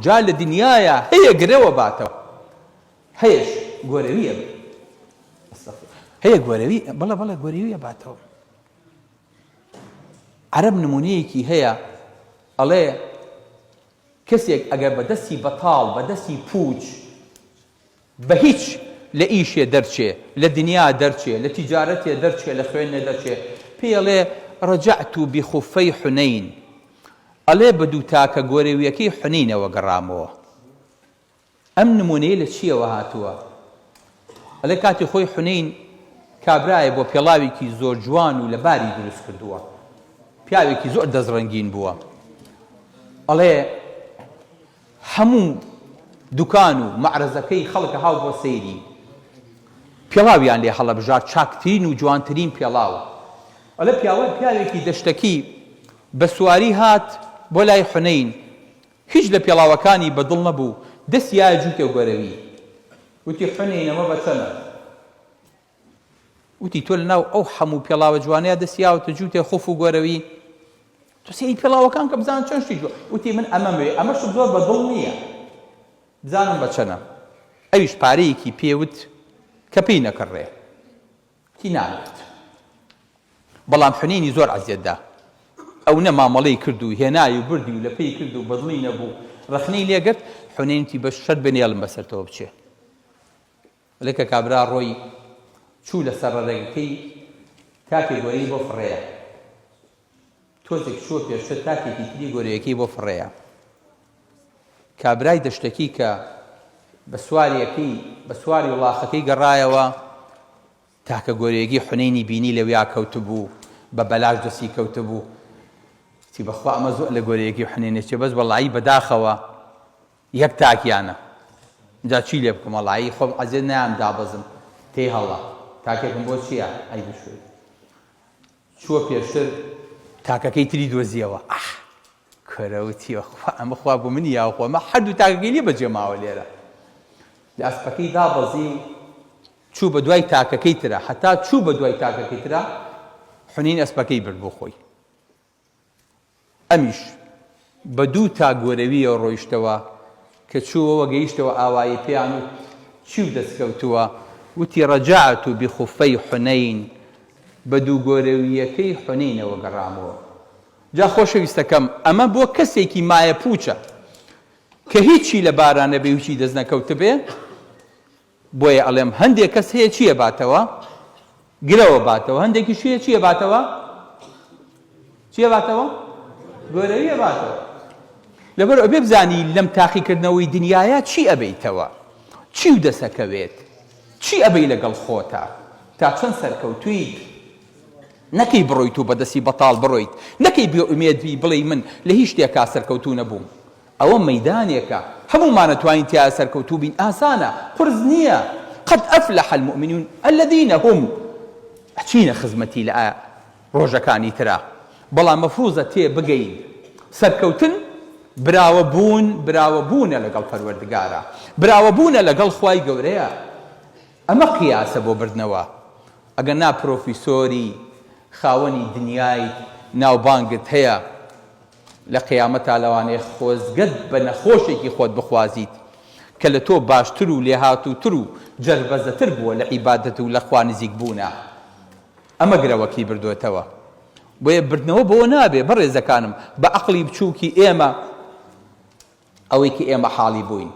جا لە دنیاە هەیە گرەوە باتەوە هەیەش گۆرەویە هەیە گۆرەوی بەڵێ گۆرەویە باتەوە. عەرەب نمونەیەکی هەیە ئەڵێ کەسێک ئەگەر بەدەستی بەتاڵ بەدەستی پوچ بە هیچ لە ئیشێ دەرچێ لە دنیا دەرچێ لە تیجارەتێ دەرچێ لە خوێندنێ دەرچێ پێی ئەڵێ ڕەجەعت بخوفەی حونەین ئەڵێ بە دوو تاکە گۆرەویەکەی حونەینەوە گەڕامەوە. ئەم نمونەیە لە چیەوە هاتووە؟ ئەڵێ کاتی خۆی حونەین کابرایە بۆ پێڵاوێکی زۆر جوان و لە باری دروست کردووە، پیاوێکی زۆر دەزڕەنگین بووە. ئەڵێ هەموو دوکان و مەعرەزەکەی خەڵکە هاو بۆ سەیری، پێڵاویان لێ هەڵەبژار، چاکترین و جوانترین پێڵاوە. ئەڵێ پیاوێکی دەشتەکی بە سواری هات بۆ لای حونەین، هیچ لە پێڵاوەکانی بەدڵ نەبوو، دەستی یایە جووتێ گۆرەوی. وتی حونەین ئەمە بە چەندە؟ وتی تۆ لەناو ئەو هەموو پێڵاوە جوانەیە دەستی یاوەتە جووتێ خوف و گۆرەوی؟ تۆ سێی پێڵاوەکان کە بزانن چەند شتی جووە. وتی من ئەمەش زۆر بەدڵ نییە، بزانم بە چەنە. ئەویش پارەیەکی پێوت کە پێی نەکڕێ، تی نامێت. بەڵام حونەینی زۆر عەزیەتدا، ئەو نە مامەڵەی کرد و هێنایی و بردی و لە پێی کرد و بەدڵی نەبوو، ڕەخنەی لێگرت. حونەینتی بە شەر بنێڵم بەسەرتەوە بچێ. لێ کە کابرا ڕۆی چوو لە سەرڕێگەکەی تاکێ گۆرەی بۆ فڕێیە، تۆزێک چووە پێشتر تاکێکی تری گۆرەیەکەی بۆ فڕێیە. کابرای دەشتەکی کە بە سواری وڵاخەکەی گەڕایەوە، تاکە گۆرەیەکی حونەینی بینی لەویا کەوت بوو، بە بەلاش دەستی کەوت بوو. تی بەخوا ئەمە زۆر لە گۆرەیەکی حونەینە چێ، بەس وەڵایی بەداخەوە یەک تاکیانە. جا چی لێ بکەم؟ وەڵایی خۆم عەزیەت نایەم دابەزم، تێی هەڵا تاکێکم بۆ چییە؟ ئەی بشوێت. چووە پێشتر تاکەکەی تری دۆزیەوە. کەرەوتیوە ئەمە خوا بۆ منی یاوە خۆ، ئەمە هەردوو تاکەکەی لێ بەجێ ماوە لێرە. لە ئەسپەکەی دابەزی و چوو بە دوای تاکەکەی ترە، هەتا چوو بە دوای تاکەکەی ترە، حونەین ئەسپەکەی برد بۆ خۆی. ئەمیش بە دوو تا گۆرەویەوە ڕۆیشتەوە کە چووەوە گەیشتەوە ئاوایی پێیان و چیو دەستکەوتووە. وتی ڕەجەعت بخوفەی حونەین، بە دوو گۆرەویەکەی حونەینەوە گەڕامەوە. جا خۆشەویستەکەم، ئەمە بۆ کەسێکی مایە پوچە کە هیچی لە بارانە بێ وچی دەست نەکەوت بێ. بۆیە ئەڵێم هەندێک کەس هەیە چییە باتەوە؟ گرەوە باتەوە. هەندێکی شوێ چییە باتەوە؟ گۆرەویە باتەوە. لەبەر ئەوێ بزانی لەم تاقیکردنەوەی دنیاە چی ئەبەیتەوە، چی و دەسەکەوێت، چی ئەبەی لەگەڵ خۆتە، تا چەند سەرکەوتویت. نەکەی بڕۆیت و بەدەستی بەتاڵ بڕۆیت، نەکەی بێ ئومێدی بڵێ من لە هیچ شتێکا سەرکەوتوو نەبووم. ئەوە مەیدانێکە، هەموومان نەتوانین تیا سەرکەوتوو بین، ئاسانە، قورس نییە. قەد ئەفلەح المؤمنون الذین هم ئەچینە خزمەتی لە ڕۆژەکانی ترا. بەڵام مەفروزە تێ بگەین سەرکەوتن براوەبوونە لەگەڵ پەروەردگارە، براوەبوونە لەگەڵ خوای گەورەیە. ئەمە قیاسە بۆ بردنەوە. ئەگەر نا پرۆفیسۆری خاوەنی دنیای ناوبانگت هەیە، لە قیامەتا لەوانەیە خۆزگەت بە نەخۆشێکی خۆت بخوازیت کە لە تۆ باشتر و لێهاتووتر و جەربەزەتر بووە لە عیبادەت و لە خوا نزیک بوونە. ئەمە گرەوەکی بردوێتەوە. بۆیە بردنەوە بۆ نابێ بەڕێزەکانم، بە عەقڵی بچووکی ئێمە ئەوەی کە ئێمە حاڵی بووین.